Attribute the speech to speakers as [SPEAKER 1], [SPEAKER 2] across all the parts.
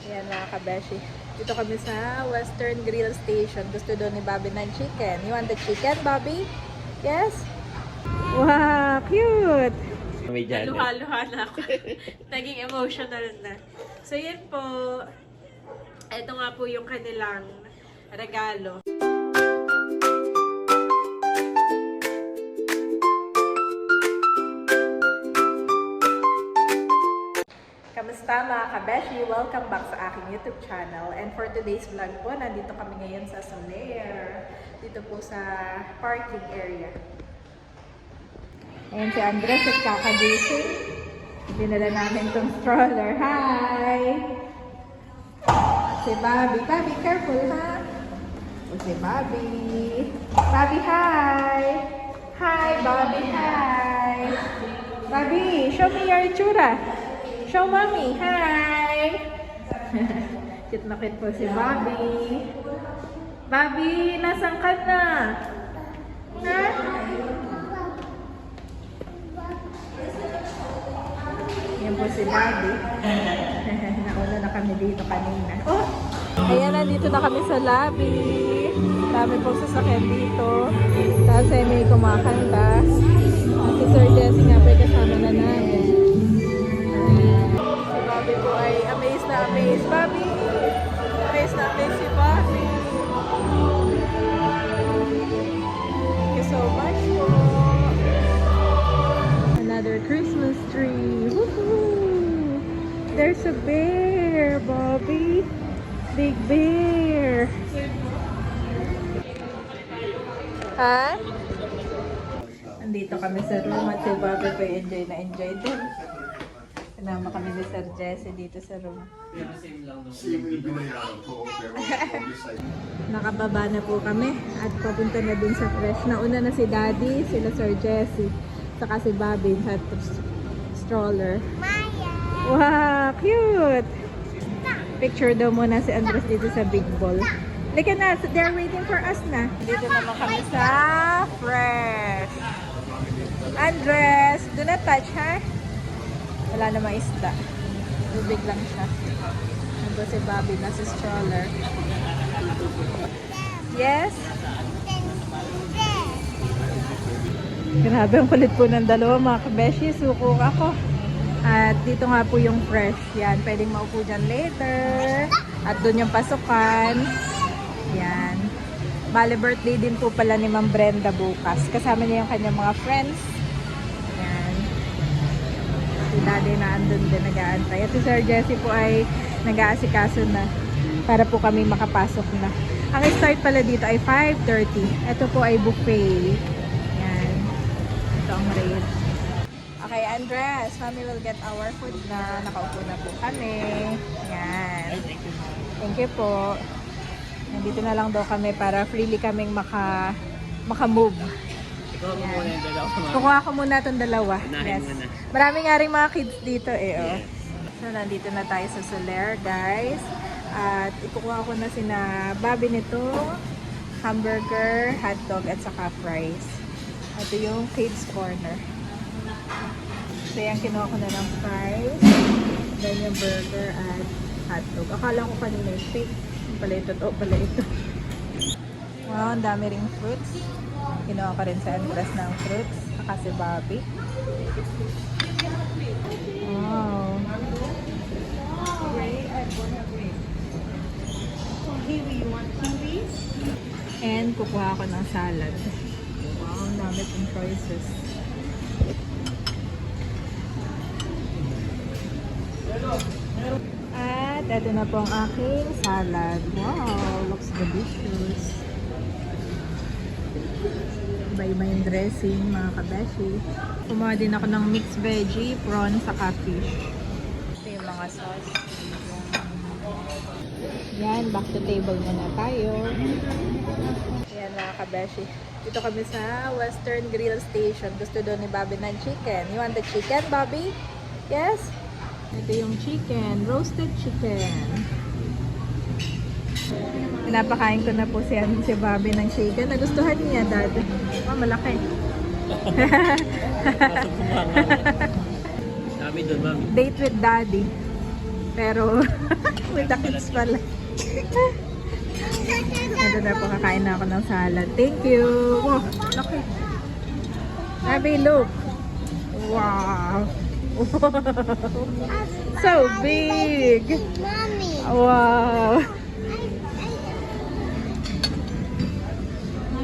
[SPEAKER 1] Ayan mga kabeshi. Dito kami sa Western Grill Station. Gusto doon ni Bobby ng chicken. You want the chicken, Bobby? Yes? Wow, cute! Naluha-luha na ako. Naging emotional na. So yan po. Ito nga po yung kanilang regalo. Kamusta mga kabeshi? Welcome back sa aking YouTube channel. And for today's vlog po, nandito kami ngayon sa Soler. Dito po sa parking area. Ayan si Andres at kakagising. Dinala namin itong stroller. Hi! Si Bobby. Bobby, careful ha! O si Bobby. Bobby, hi! Hi, Bobby, hi! Bobby, show me your itsura. Show mommy, hi! Cute na cute po si Bobby. Bobby, nasan ka na? Ha? Yan po si Bobby. Nauna na kami dito kanina. Oh! Ayan, nandito na kami sa lobby. Dami pong sasakyan dito. Tapos ay may kumakanta. At si Sir Jesse nga po kasama na namin. Si Bobby po ay amazed na amazed. Bobby! Amazed na amazed si Bobby. Thank you so much po. Another Christmas tree. Woohoo! There's a bear, Bobby. Big bear. Ha? Andito kami sa room at si Bobby pa enjoy na enjoy din. Sinama kami ni Sir Jesse dito sa room. Nakababa na po kami at papunta na dun sa fresh. Nauna na si Daddy, sila Sir Jesse, saka si Bobby sa stroller. Wow, cute! Picture daw muna si Andres dito sa big ball. Lika na, they're waiting for us na. Dito naman kami sa fresh. Andres, do not touch, ha? Wala namang isda. Tubig lang siya. Nandun si Bobby na sa stroller. Yes? Grabe, ang kulit po ng dalawa mga kabeshi. Suko ako. At dito nga po yung fresh. Yan, pwedeng maupo dyan later. At doon yung pasukan. Yan. Bale, birthday din po pala ni Ma'am Brenda bukas. Kasama niya yung kanyang mga friends. Yan. Si Daddy na andun din nag-aantay. At si Sir Jesse po ay nag-aasikaso na para po kami makapasok na. Ang start pala dito ay 5:30. Ito po ay buffet. Yan. Ito ang rate. Okay, Andres, Mommy will get our food na. Nakaupo na po kami. Yan. Thank you po. Nandito na lang daw kami para freely kaming maka-move. Kukuha ko muna itong dalawa. Yes. Marami nga rin mga kids dito eh. Oh. So, nandito na tayo sa Soler, guys. At ikukuha ko na sina Bobby nito, hamburger, hotdog, at saka fries. Ito yung kids corner. So, yan, kinuha ko na ng fries, then yung burger at hotdog. Akala ko kanina yung steak. Pala ito, pala ito. Wow, ang dami ring fruits. Kinuha ko rin sa Andres ng fruits. Saka si Bobby. Wow. And kukuha ko ng salad. Wow, ang dami pong choices. At ito na po ang aking salad. Wow, looks delicious. Iba-iba yung dressing, mga kabeshi. Kumuha din ako ng mixed veggie, prawn, saka fish. Ito yung mga sauce. Yan, back to table muna tayo. Yan mga kabeshi. Dito kami sa Western Grill Station. Gusto doon ni Bobby ng chicken. You want the chicken, Bobby? Yes? Ito yung chicken, roasted chicken. Pinapakain ko na po si Bobby ng chicken. Nagustuhan niya, Dad. Oh, malaki.
[SPEAKER 2] Dami doon, Mami.
[SPEAKER 1] Date with Daddy. Pero, with the kids pala. Ito na po, kakain na ako ng salad. Thank you! Wow, laki. Abby, look! Wow! So big!
[SPEAKER 2] Mommy.
[SPEAKER 1] Wow!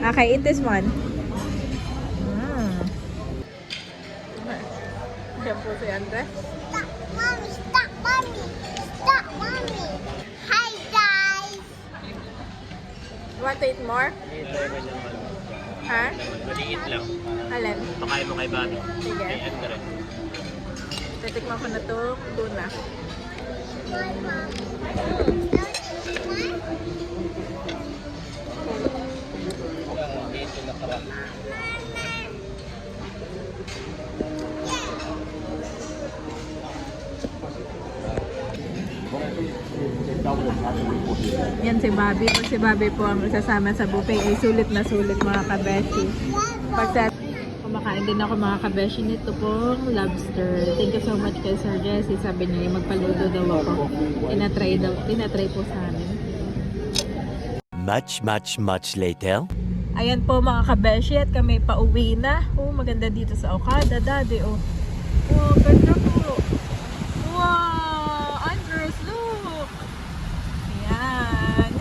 [SPEAKER 1] Okay, eat this one. Yan po si Andres.
[SPEAKER 2] Stop, mommy. Stop, mommy. Stop, mommy. Hi, guys.
[SPEAKER 1] You want to eat more? Ha?
[SPEAKER 3] Maliit lang.
[SPEAKER 1] Alin?
[SPEAKER 3] Pakain mo kay Bobby.
[SPEAKER 1] Sige.
[SPEAKER 3] Kay Andre.
[SPEAKER 1] Titikman ko na itong tuna.
[SPEAKER 2] Bye, Mom.
[SPEAKER 3] Dito na karap.
[SPEAKER 1] Yan si Bobby. Pag si Bobby po ang isasama sa buffet ay sulit na sulit mga kabeshi. Pag kumakain din ako mga kabeshi nito pong lobster. Thank you so much kay Sir Jesse. Sabi niya magpaluto daw ako. Tinatry po sa amin.
[SPEAKER 4] Much later.
[SPEAKER 1] Ayan po mga kabeshi at kami pauwi na. Oh, maganda dito sa Okada, daddy. Oh, oh ganda po. Wow! Andres, look! Ayan.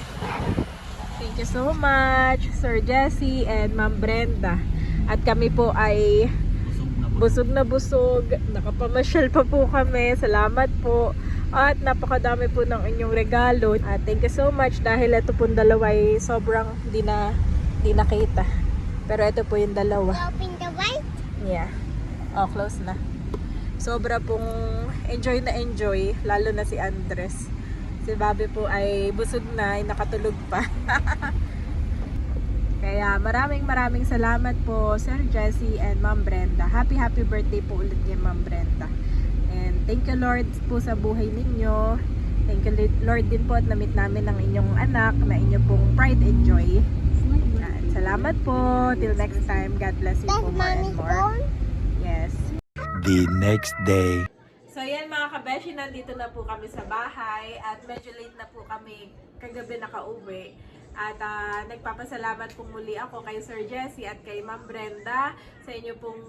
[SPEAKER 1] Thank you so much, Sir Jesse and Ma'am Brenda. At kami po ay busog na busog. Nakapamasyal pa po kami. Salamat po. At napakadami po ng inyong regalo. At thank you so much dahil ito pong dalawa ay sobrang di nakita. Pero ito po yung dalawa.
[SPEAKER 2] Open the white.
[SPEAKER 1] Yeah. Oh, close na. Sobra pong enjoy na enjoy. Lalo na si Andres. Si Bobby po ay busog na, ay nakatulog pa. Kaya maraming salamat po Sir Jesse and Ma'am Brenda. Happy birthday po ulit kay Ma'am Brenda. And thank you Lord po sa buhay ninyo. Thank you Lord din po at namit namin ang inyong anak na inyo pong pride and joy. And salamat po. Till next time. God bless you
[SPEAKER 2] That's
[SPEAKER 1] po more and
[SPEAKER 2] mommy's
[SPEAKER 1] more.
[SPEAKER 2] phone.
[SPEAKER 1] Yes.
[SPEAKER 4] The next day.
[SPEAKER 1] So yan mga kabeshi, nandito na po kami sa bahay at medyo late na po kami kagabi nakauwi. At nagpapasalamat po muli ako kay Sir Jesse at kay Ma'am Brenda sa inyo pong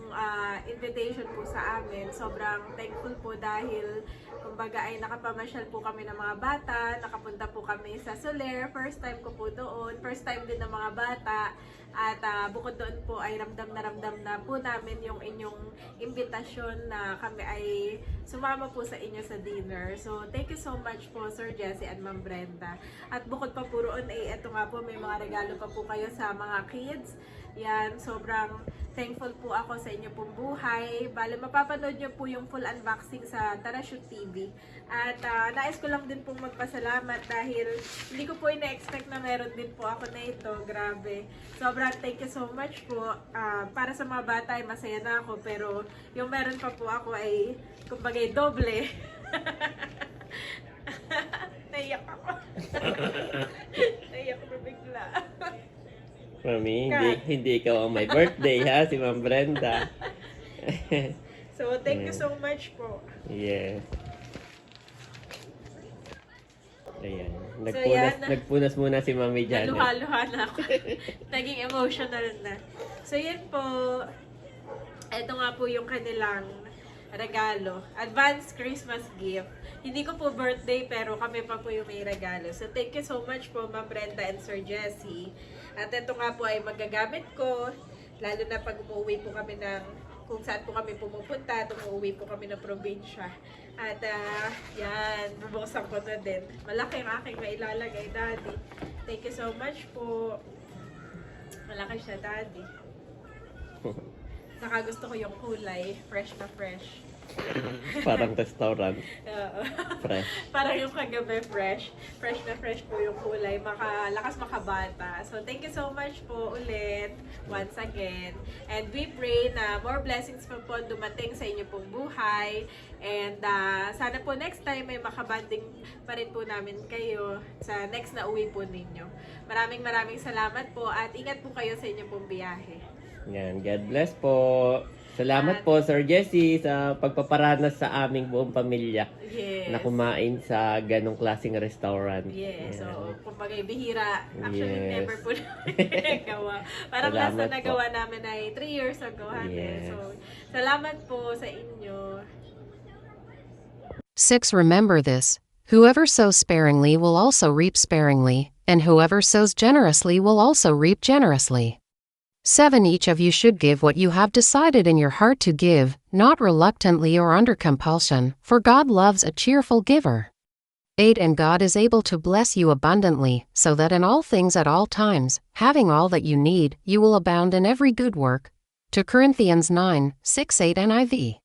[SPEAKER 1] invitation po sa amin. Sobrang thankful po dahil kumbaga ay nakapamasyal po kami ng mga bata, nakapunta po kami sa Soler, first time ko po doon, first time din ng mga bata. At bukod doon po ay ramdam na po namin yung inyong imbitasyon na kami ay sumama po sa inyo sa dinner. So, thank you so much po Sir Jesse and Ma'am Brenda. At bukod pa po roon ay eto nga po, may mga regalo pa po kayo sa mga kids. Yan, sobrang thankful po ako sa inyo pong buhay. Bale, mapapanood nyo po yung full unboxing sa Tarashoot TV. At nais ko lang din pong magpasalamat dahil hindi ko po ina-expect na meron din po ako na ito. Grabe. Sobrang thank you so much po. Para sa mga bata ay masaya na ako. Pero yung meron pa po ako ay kumbagay doble. Naiyak ako. Naiyak ko bigla.
[SPEAKER 3] Mami, hindi ikaw ang may birthday ha, si Ma'am Brenda.
[SPEAKER 1] So, thank you so much po.
[SPEAKER 3] Yes. Ayan.
[SPEAKER 1] yan.
[SPEAKER 3] Nagpunas muna si Mami Janet.
[SPEAKER 1] Naluha-luha na ako. Naging emotional na. So, yan po. Ito nga po yung kanilang regalo. Advanced Christmas gift. Hindi ko po birthday pero kami pa po yung may regalo. So, thank you so much po Ma'am Brenda and Sir Jesse. At ito nga po ay magagamit ko. Lalo na pag umuwi po kami ng kung saan po kami pumupunta. Umuwi po kami ng probinsya. At yan, bubuksan ko na din. Malaki ang aking mailalagay, Daddy. Thank you so much po. Malaki siya, Daddy. Saka gusto ko yung kulay. Fresh na fresh.
[SPEAKER 3] Parang restaurant.
[SPEAKER 1] Oo.
[SPEAKER 3] Fresh.
[SPEAKER 1] Parang yung kagabi fresh. Fresh na fresh po yung kulay. Lakas makabata. So, thank you so much po ulit. Once again. And we pray na more blessings pa po dumating sa inyo pong buhay. And sana po next time may makabanding pa rin po namin kayo sa next na uwi po ninyo. Maraming salamat po at ingat po kayo sa inyo pong biyahe.
[SPEAKER 3] Yan. God bless po. Salamat po, Sir Jesse, sa pagpaparanas sa aming buong pamilya
[SPEAKER 1] Yes.
[SPEAKER 3] na kumain sa ganong klaseng restaurant.
[SPEAKER 1] Yes.
[SPEAKER 3] Ayan.
[SPEAKER 1] So, kumbaga bihira. Actually,
[SPEAKER 3] Yes.
[SPEAKER 1] never po namin nagawa. Parang last na
[SPEAKER 3] Salamat po.
[SPEAKER 1] nagawa namin ay 3 years ago.
[SPEAKER 3] Yes.
[SPEAKER 1] So, salamat po sa inyo.
[SPEAKER 5] 6. Remember this: whoever sows sparingly will also reap sparingly, and whoever sows generously will also reap generously. 7. Each of you should give what you have decided in your heart to give, not reluctantly or under compulsion, for God loves a cheerful giver. 8. And God is able to bless you abundantly, so that in all things at all times, having all that you need, you will abound in every good work. 2 Corinthians 9:6-8 NIV.